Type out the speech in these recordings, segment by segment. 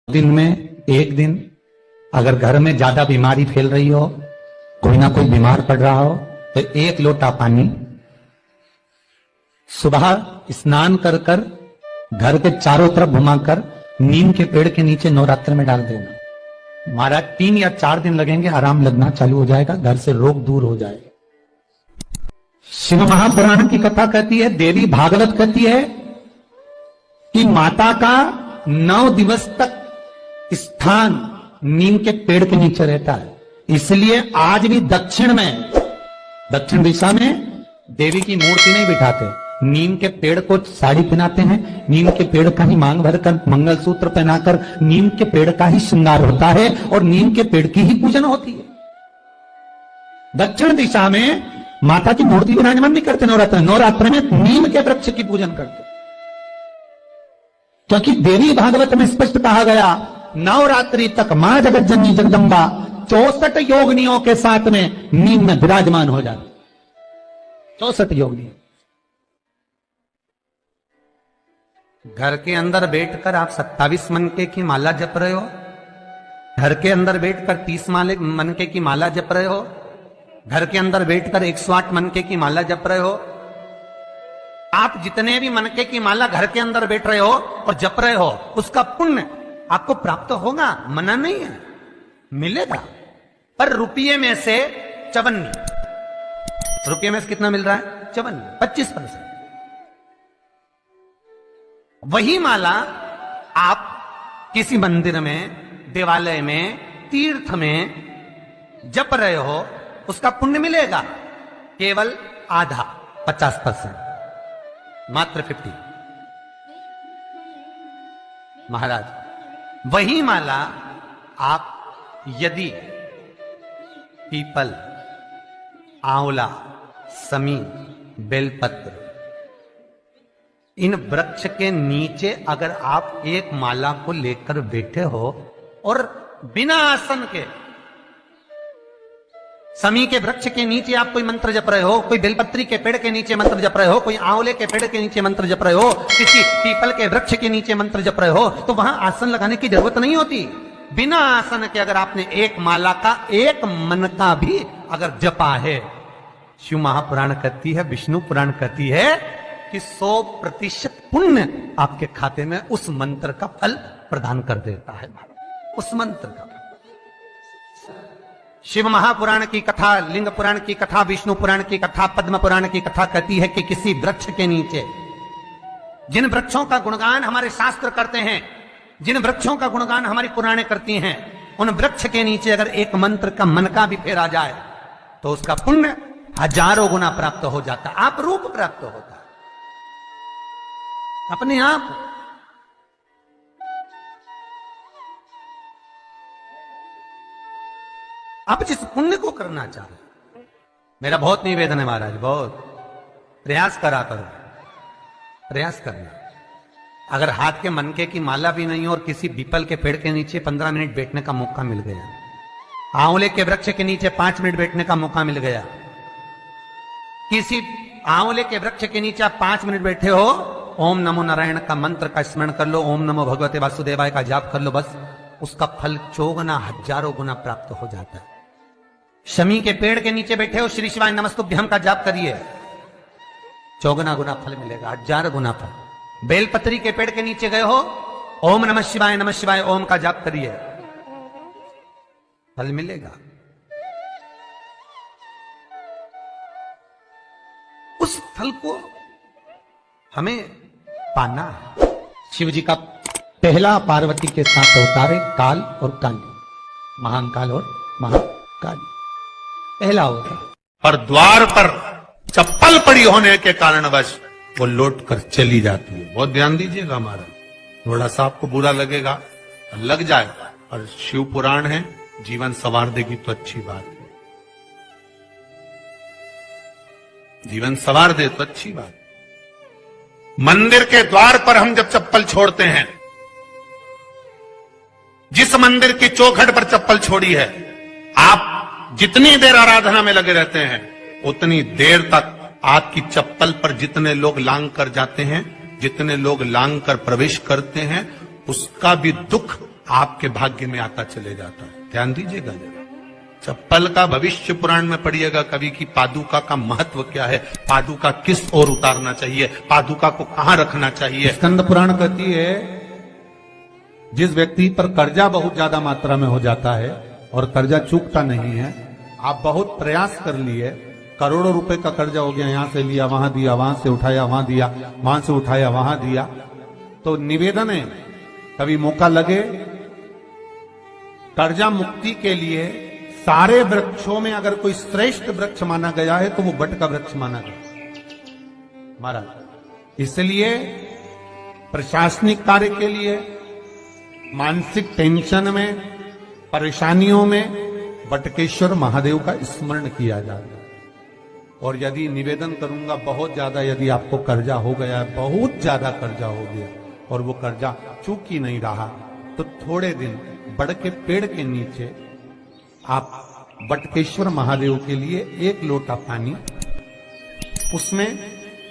दिन में एक दिन अगर घर में ज्यादा बीमारी फैल रही हो, कोई ना कोई बीमार पड़ रहा हो, तो 1 लोटा पानी सुबह स्नान कर कर घर के चारों तरफ घुमाकर नीम के पेड़ के नीचे नवरात्र में डाल देना। महाराज 3 या 4 दिन लगेंगे, आराम लगना चालू हो जाएगा, घर से रोग दूर हो जाएगा। शिव महापुराण की कथा कहती है, देवी भागवत कहती है कि माता का 9 दिवस तक स्थान नीम के पेड़ के नीचे रहता है। इसलिए आज भी दक्षिण दिशा में देवी की मूर्ति नहीं बिठाते, नीम के पेड़ को साड़ी पहनाते हैं, नीम के पेड़ का ही मांग भरकर मंगलसूत्र पहनाकर नीम के पेड़ का ही श्रृंगार होता है और नीम के पेड़ की ही पूजन होती है। दक्षिण दिशा में माता की मूर्ति विराजमान नहीं करते नवरात्र में नीम के वृक्ष की पूजन करते, क्योंकि देवी भागवत में स्पष्ट कहा गया, नवरात्रि तक मां जगत जननी जगदम्बा 64 योगिनियों के साथ में नीम में विराजमान हो जाती। 64 योगिनी। घर के अंदर बैठकर आप 27 मनके की माला जप रहे हो, घर के अंदर बैठकर 30 मनके की माला जप रहे हो, घर के अंदर बैठकर 108 मनके की माला जप रहे हो। आप जितने भी मनके की माला घर के अंदर बैठ रहे हो और जप रहे हो, उसका पुण्य आपको प्राप्त होगा, मना नहीं है, मिलेगा। पर रुपये में से 54, रुपये में से कितना मिल रहा है? 54, 25%। वही माला आप किसी मंदिर में, देवालय में, तीर्थ में जप रहे हो, उसका पुण्य मिलेगा केवल आधा, 50%, मात्र 50। महाराज, वही माला आप यदि पीपल, आंवला, समी, बेलपत्र, इन वृक्ष के नीचे अगर आप एक माला को लेकर बैठे हो और बिना आसन के, समी के वृक्ष के नीचे आप कोई मंत्र जप रहे हो, कोई बेलपत्री के पेड़ के नीचे मंत्र जप रहे हो, कोई आंवले के पेड़ के नीचे मंत्र जप रहे हो, किसी पीपल के वृक्ष के नीचे मंत्र जप रहे हो, तो वहां आसन लगाने की जरूरत नहीं होती। बिना आसन के अगर आपने एक माला का एक मन का भी अगर जपा है, शिव महापुराण कहती है, विष्णु पुराण कहती है कि 100% पुण्य आपके खाते में उस मंत्र का फल प्रदान कर देता है। उस मंत्र का शिव महापुराण की कथा, लिंग पुराण की कथा, विष्णु पुराण की कथा, पद्म पुराण की कथा कहती है कि किसी वृक्ष के नीचे, जिन वृक्षों का गुणगान हमारे शास्त्र करते हैं, जिन वृक्षों का गुणगान हमारी पुराणे करती हैं, उन वृक्ष के नीचे अगर एक मंत्र का मन का भी फेरा जाए तो उसका पुण्य हजारों गुना प्राप्त हो जाता, आप रूप प्राप्त होता अपने आप। आप जिस पुण्य को करना चाह रहे, मेरा बहुत निवेदन है महाराज, बहुत प्रयास करा करो, प्रयास करना। अगर हाथ के मनके की माला भी नहीं हो और किसी पीपल के पेड़ के नीचे 15 मिनट बैठने का मौका मिल गया, आंवले के वृक्ष के नीचे 5 मिनट बैठने का मौका मिल गया, किसी आंवले के वृक्ष के नीचे आप 5 मिनट बैठे हो, ओम नमो नारायण का मंत्र का स्मरण कर लो, ओम नमो भगवते वासुदेवाय का जाप कर लो, बस उसका फल 4 गुना, हजारों गुना प्राप्त हो जाता है। शमी के पेड़ के नीचे बैठे हो, श्री शिवाय नमस्तुभ्यम का जाप करिए, 4 गुना फल मिलेगा, 1000 गुना फल। बेलपत्री के पेड़ के नीचे गए हो, ओम नमः शिवाय ओम का जाप करिए, फल मिलेगा। उस फल को हमें पाना है। शिव जी का पहला पार्वती के साथ अवतार है काल और काली, महान काल और महाकाली, पहला होता। और द्वार पर चप्पल पड़ी होने के कारणवश वो लौट कर चली जाती है। बहुत ध्यान दीजिएगा हमारा, थोड़ा सा आपको बुरा लगेगा, लग जाएगा, और शिव पुराण है, जीवन संवार देगी तो अच्छी बात है, जीवन संवार दे तो अच्छी बात। मंदिर के द्वार पर हम जब चप्पल छोड़ते हैं, जिस मंदिर की चौखट पर चप्पल छोड़ी है, आप जितनी देर आराधना में लगे रहते हैं, उतनी देर तक आपकी चप्पल पर जितने लोग लांग कर जाते हैं, जितने लोग लांग कर प्रवेश करते हैं, उसका भी दुख आपके भाग्य में आता चले जाता है। ध्यान दीजिएगा जरा। चप्पल का भविष्य पुराण में पढ़िएगा कभी कि पादुका का महत्व क्या है, पादुका किस ओर उतारना चाहिए, पादुका को कहां रखना चाहिए। स्कंद पुराण कहती है जिस व्यक्ति पर कर्जा बहुत ज्यादा मात्रा में हो जाता है और कर्जा चूकता नहीं है, आप बहुत प्रयास कर लिए, करोड़ों रुपए का कर्जा हो गया, यहां से लिया वहां दिया, वहां से उठाया वहां दिया, वहां से उठाया वहां दिया, तो निवेदन है कभी मौका लगे कर्जा मुक्ति के लिए सारे वृक्षों में अगर कोई श्रेष्ठ वृक्ष माना गया है तो वो बट का वृक्ष माना गया महाराज। इसलिए प्रशासनिक कार्य के लिए, मानसिक टेंशन में, परेशानियों में बटकेश्वर महादेव का स्मरण किया जाता है। और यदि निवेदन करूंगा बहुत ज्यादा, यदि आपको कर्जा हो गया है, बहुत ज्यादा कर्जा हो गया और वो कर्जा चूक ही नहीं रहा, तो थोड़े दिन बड़ के पेड़ के नीचे आप बटकेश्वर महादेव के लिए 1 लोटा पानी, उसमें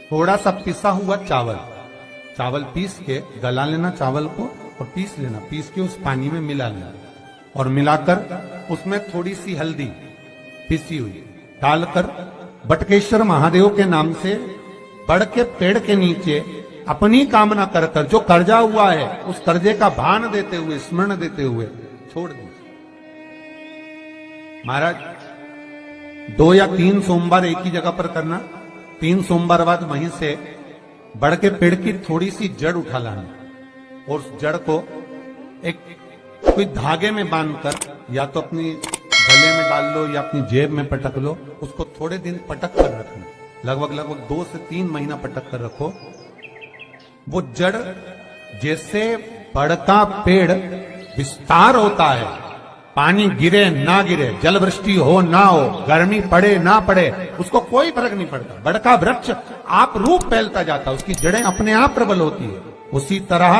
थोड़ा सा पिसा हुआ चावल पीस के गला लेना, चावल को और पीस लेना, पीस के उस पानी में मिला लेना और मिलाकर उसमें थोड़ी सी हल्दी पिसी हुई डालकर बटकेश्वर महादेव के नाम से बड़ के पेड़ के नीचे अपनी कामना कर कर जो कर्जा हुआ है उस कर्जे का भान देते हुए, स्मरण देते हुए छोड़ दीजिए। महाराज 2 या 3 सोमवार एक ही जगह पर करना, 3 सोमवार बाद वहीं से बड़ के पेड़ की थोड़ी सी जड़ उठा लाना और उस जड़ को एक कोई धागे में बांधकर या तो अपनी गले में डाल लो या अपनी जेब में पटक लो, उसको थोड़े दिन पटक कर रखना, लगभग 2 से 3 महीना पटक कर रखो। वो जड़ जैसे बड़ का पेड़ विस्तार होता है, पानी गिरे ना गिरे, जल वृष्टि हो ना हो, गर्मी पड़े ना पड़े, उसको कोई फर्क नहीं पड़ता, बड़ का वृक्ष आप रूप फैलता जाता, उसकी जड़ें अपने आप प्रबल होती है। उसी तरह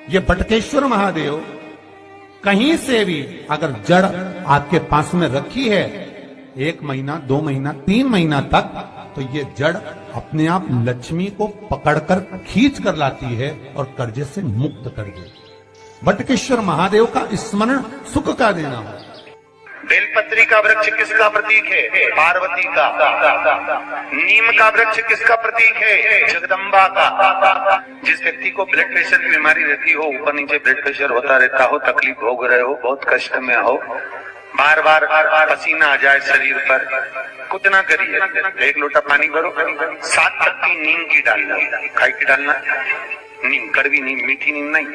ये बटकेश्वर महादेव कहीं से भी अगर जड़ आपके पास में रखी है 1 महीना, 2 महीना, 3 महीना तक, तो ये जड़ अपने आप लक्ष्मी को पकड़कर खींच कर लाती है और कर्जे से मुक्त कर देती है। बटकेश्वर महादेव का स्मरण सुख का देना हो। बेलपत्री का वृक्ष किसका प्रतीक है? पार्वती का। नीम का वृक्ष किसका प्रतीक है? जगदम्बा का। जिस व्यक्ति को ब्लड प्रेशर की बीमारी रहती हो, ऊपर नीचे ब्लड प्रेशर होता रहता हो, तकलीफ भोग रहे हो, बहुत कष्ट में हो, बार बार पसीना आ जाए शरीर पर, कुछ ना करिए, 1 लोटा पानी भरो, 7 पत्ती नीम की डालना, काय की डालना? नीम, कड़वी नीम, मीठी नीम नहीं,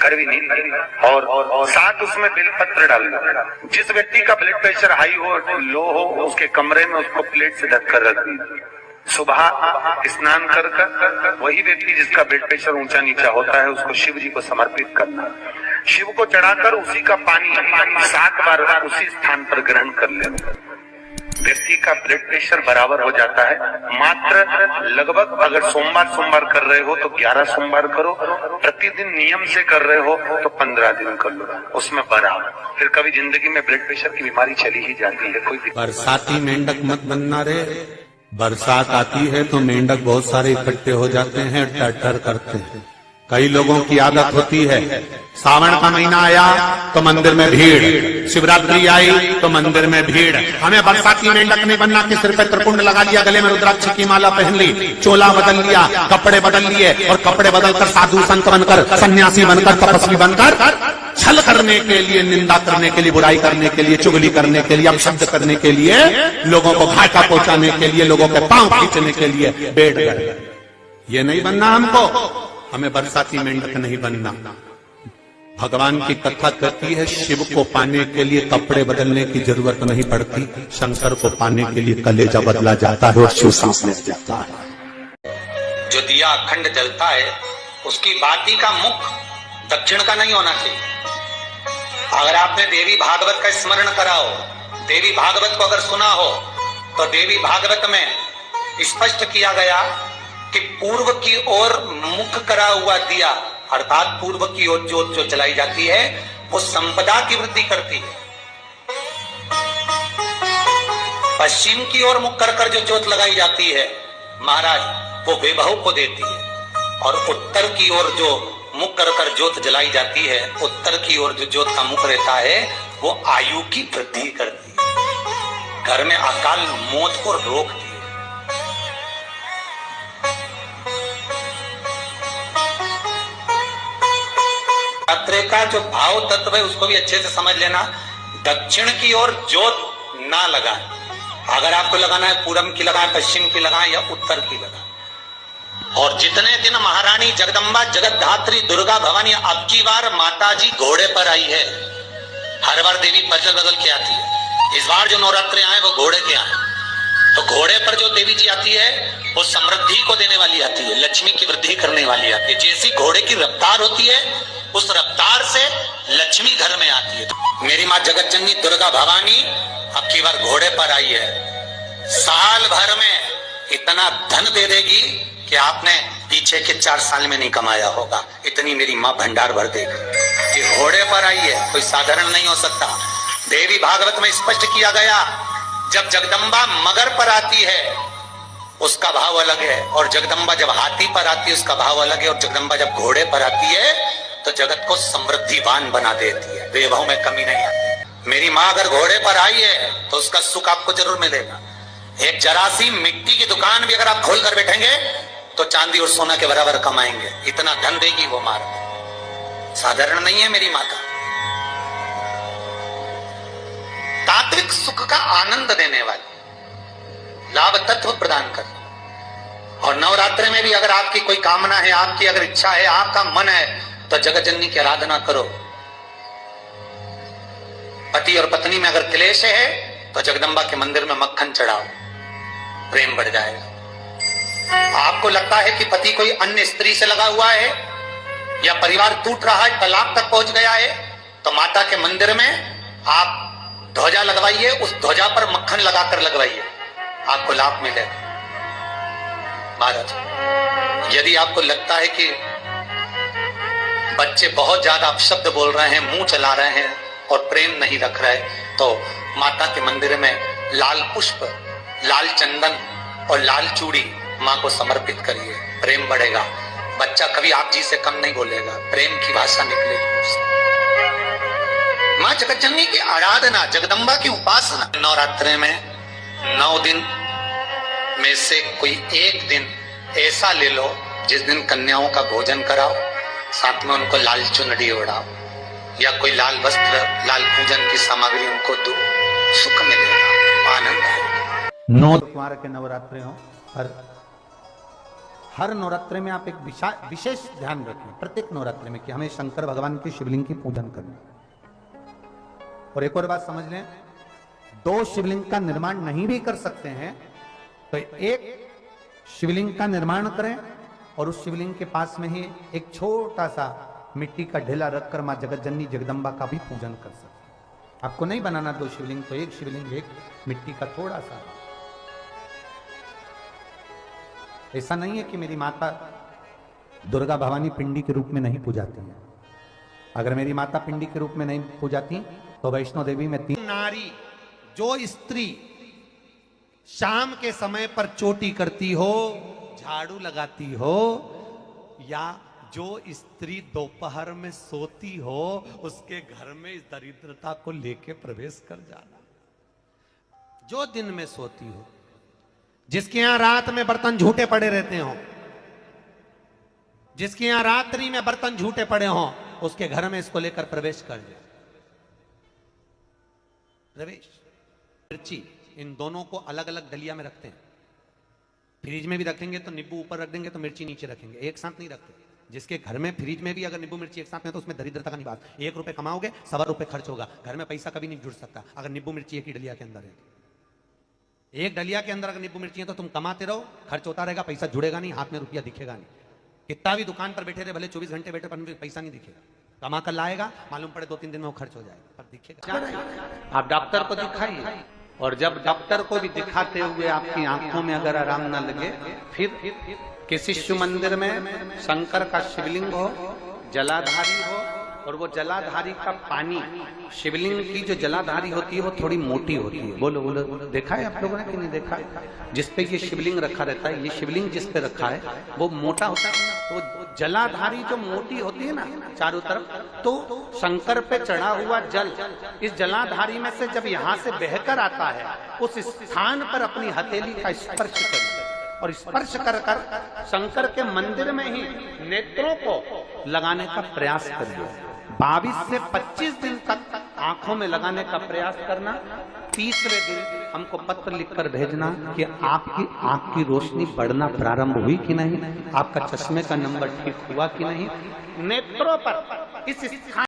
कड़वी नीम, और साथ उसमें बेलपत्र डालना। जिस व्यक्ति का ब्लड प्रेशर हाई हो, लो हो, उसके कमरे में उसको प्लेट से ढक कर रख दीजिए। सुबह स्नान कर वही व्यक्ति जिसका ब्लड प्रेशर ऊंचा नीचा होता है उसको शिव जी को समर्पित करना, शिव को चढ़ाकर उसी का पानी 7 बार उसी स्थान पर ग्रहण कर लेना। व्यक्ति का ब्लड प्रेशर बराबर हो जाता है। मात्र लगभग अगर सोमवार कर रहे हो तो 11 सोमवार करो, प्रतिदिन नियम से कर रहे हो तो 15 दिन कर लो, उसमें बराबर, फिर कभी जिंदगी में ब्लड प्रेशर की बीमारी चली ही जाती है। कोई बरसाती मेंढक मत बनना रे, बरसात आती है तो मेंढक बहुत सारे इकट्ठे हो जाते हैं, टर करते हैं। कई लोगों की आदत होती है, सावन का महीना आया तो मंदिर में भीड़, शिवरात्रि आई तो मंदिर में भीड़। हमें बरसाती मेंढक नहीं बनना कि सिर पे त्रिपुंड लगा लिया, गले में रुद्राक्ष की माला पहन ली, चोला बदल लिया, कपड़े बदल लिए और कपड़े बदलकर साधु संत बनकर, सन्यासी बनकर, तपस्वी बनकर छल करने के लिए, निंदा करने के लिए, बुराई करने के लिए, चुगली करने के लिए, अपशब्द करने के लिए, लोगों को घाटा पहुंचाने के लिए, लोगों के पांव खींचने के लिए बैठ गए। ये नहीं बनना हमको, हमें बरसाती मेंढक नहीं बनना। भगवान की कथा कहती है शिव को पाने के लिए कपड़े बदलने की जरूरत नहीं पड़ती, शंकर को पाने के लिए कलेजा बदला जाता है और शिव सांस ले जाता है। जो दिया अखंड जलता है उसकी बाती का मुख दक्षिण का नहीं होना चाहिए। अगर आपने देवी भागवत का स्मरण करा हो, देवी भागवत को अगर सुना हो, तो देवी भागवत में स्पष्ट किया गया कि पूर्व की ओर मुख करा हुआ दिया, अर्थात पूर्व की ओर ज्योत जो जलाई जाती है वो संपदा की वृद्धि करती है। पश्चिम की ओर मुख कर जो ज्योत लगाई जाती है महाराज वो वैभव को देती है, और उत्तर की ओर जो मुख कर कर ज्योत जलाई जाती है, उत्तर की ओर जो ज्योत का मुख रहता है वो आयु की वृद्धि करती है, घर में अकाल मौत को रोकती है। नवरात्रे का जो भाव तत्व है उसको भी अच्छे से समझ लेना। दक्षिण की ओर ज्योत ना लगाए, अगर आपको लगाना है पूरब की लगाए, पश्चिम की लगाए या उत्तर की लगाए। और जितने दिन महारानी जगदम्बा जगतधात्री दुर्गा भवानी, अब की बार माताजी घोड़े पर आई है, हर बार देवी बदल बदल के आती है, इस बार जो नवरात्रे आए वो घोड़े के आए। तो घोड़े पर जो देवी जी आती है वो समृद्धि को देने वाली आती है, लक्ष्मी की वृद्धि करने वाली आती है। जैसी घोड़े की रफ्तार होती है उस रफ्तार से लक्ष्मी घर में आती है। मेरी माँ जगत जननी दुर्गा भवानी अब की बार घोड़े पर आई है, साल भर में इतना धन दे देगी कि आपने पीछे के 4 साल में नहीं कमाया होगा, इतनी मेरी माँ भंडार भर देगी। ये घोड़े पर आई है, कोई साधारण नहीं हो सकता। देवी भागवत में स्पष्ट किया गया, जब जगदम्बा मगर पर आती है उसका भाव अलग है, और जगदम्बा जब हाथी पर आती है उसका भाव अलग है, और जगदम्बा जब घोड़े पर आती है तो जगत को समृद्धिवान बना देती है, वैभव में कमी नहीं आती। मेरी माँ अगर घोड़े पर आई है तो उसका सुख आपको जरूर मिलेगा। एक जरा सी मिट्टी की दुकान भी अगर आप खोल कर बैठेंगे तो चांदी और सोना के बराबर कमाएंगे, इतना धन देगी वो माँ। साधारण नहीं है मेरी माता। तात्विक सुख का आनंद देने वाली, लाभ तत्व प्रदान कर। और नवरात्रि में भी अगर आपकी कोई कामना है, आपकी अगर इच्छा है, आपका मन है, तो जगत जननी की आराधना करो। पति और पत्नी में अगर क्लेश है तो जगदम्बा के मंदिर में मक्खन चढ़ाओ, प्रेम बढ़ जाएगा। आपको लगता है कि पति कोई अन्य स्त्री से लगा हुआ है या परिवार टूट रहा है, तलाक तक पहुंच गया है, तो माता के मंदिर में आप ध्वजा लगवाइए, उस ध्वजा पर मक्खन लगाकर लगवाइए, आपको लाभ मिलेगा। महाराज, यदि आपको लगता है कि बच्चे बहुत ज्यादा अपशब्द बोल रहे हैं, मुंह चला रहे हैं और प्रेम नहीं रख रहे, तो माता के मंदिर में लाल पुष्प, लाल चंदन और लाल चूड़ी माँ को समर्पित करिए, प्रेम बढ़ेगा। बच्चा कभी आप जी से कम नहीं बोलेगा, प्रेम की भाषा निकलेगी। माँ जगत जननी की आराधना, जगदम्बा की उपासना। नवरात्रि में 9 दिन में से कोई एक दिन ऐसा ले लो जिस दिन कन्याओं का भोजन कराओ, साथ में उनको लाल चुनरी ओढ़ाओ या कोई लाल वस्त्र, लाल पूजन की सामग्री उनको दो, सुख मिलेगा, आनंद आएगा। 9 कुमार के नवरात्रे हो, हर नवरात्रे में आप एक विशेष ध्यान रखें, प्रत्येक नवरात्रि में, कि हमें शंकर भगवान की शिवलिंग की पूजन करनी। और एक और बात समझ लें, 2 शिवलिंग का निर्माण नहीं भी कर सकते हैं तो एक शिवलिंग का निर्माण करें और उस शिवलिंग के पास में ही एक छोटा सा मिट्टी का ढेला रखकर मां जगत जननी जगदम्बा का भी पूजन कर सकते हैं। आपको नहीं बनाना 2 शिवलिंग, तो एक शिवलिंग, एक मिट्टी का थोड़ा सा। ऐसा नहीं है कि मेरी माता दुर्गा भवानी पिंडी के रूप में नहीं पूजाती है। अगर मेरी माता पिंडी के रूप में नहीं पूजाती तो वैष्णो देवी में 3 नारी, जो स्त्री शाम के समय पर चोटी करती हो, झाड़ू लगाती हो, या जो स्त्री दोपहर में सोती हो, उसके घर में इस दरिद्रता को लेके प्रवेश कर जाना। जो दिन में सोती हो, जिसके यहां रात में बर्तन झूठे पड़े रहते हो, जिसके यहां रात्रि में बर्तन झूठे पड़े हो, उसके घर में इसको लेकर प्रवेश कर जाए। प्रवेश, मिर्ची, इन दोनों को अलग अलग डलिया में रखते हैं। फ्रिज में भी रखेंगे तो नींबू ऊपर रख देंगे, तो मिर्ची नीचे रखेंगे, एक साथ नहीं रखते। जिसके घर में फ्रिज में भी अगर नींबू मिर्ची एक साथ में, तो उसमें दरिद्रता का निवास। 1 रुपए कमाओगे, 1.25 रुपए खर्च होगा, घर में पैसा कभी नहीं जुड़ सकता अगर नींबू मिर्ची एक ही डलिया के अंदर है। एक डलिया के अंदर अगर नींबू मिर्ची है तो तुम कमाते रहो, खर्च होता रहेगा, पैसा जुड़ेगा नहीं, हाथ में रुपया दिखेगा नहीं। कितना भी दुकान पर बैठे रहे, भले 24 घंटे बैठे, पर पैसा नहीं दिखेगा। कमा कर लाएगा, मालूम पड़े 2-3 दिन में वो खर्च हो जाएगा, पर दिखेगा। आप डॉक्टर को दिखाइए, और जब डॉक्टर को भी दिखाते हुए आपकी आंखों में अगर आराम ना लगे, फिर किसी शिव मंदिर में शंकर का शिवलिंग हो, जलाधारी हो, और वो जलाधारी का पानी, शिवलिंग की जो जलाधारी होती है वो थोड़ी मोटी होती है। बोलो बोलो, देखा है आप लोगों ने कि नहीं देखा? जिसपे ये शिवलिंग रखा रहता है, ये शिवलिंग जिस पे रखा है वो मोटा होता है। तो जलाधारी जो मोटी होती है ना चारों तरफ, तो शंकर पे चढ़ा हुआ जल इस जलाधारी में से जब यहाँ से बहकर आता है, उस स्थान पर अपनी हथेली का स्पर्श करिए और स्पर्श कर कर शंकर के मंदिर में ही नेत्रों को लगाने का प्रयास करिए। 22 से 25 दिन तक आंखों में लगाने का प्रयास करना। 30वें दिन हमको पत्र लिखकर भेजना कि आपकी आंख की रोशनी बढ़ना प्रारंभ हुई कि नहीं, आपका चश्मे का नंबर ठीक हुआ कि नहीं। नेत्रों पर इस स्थान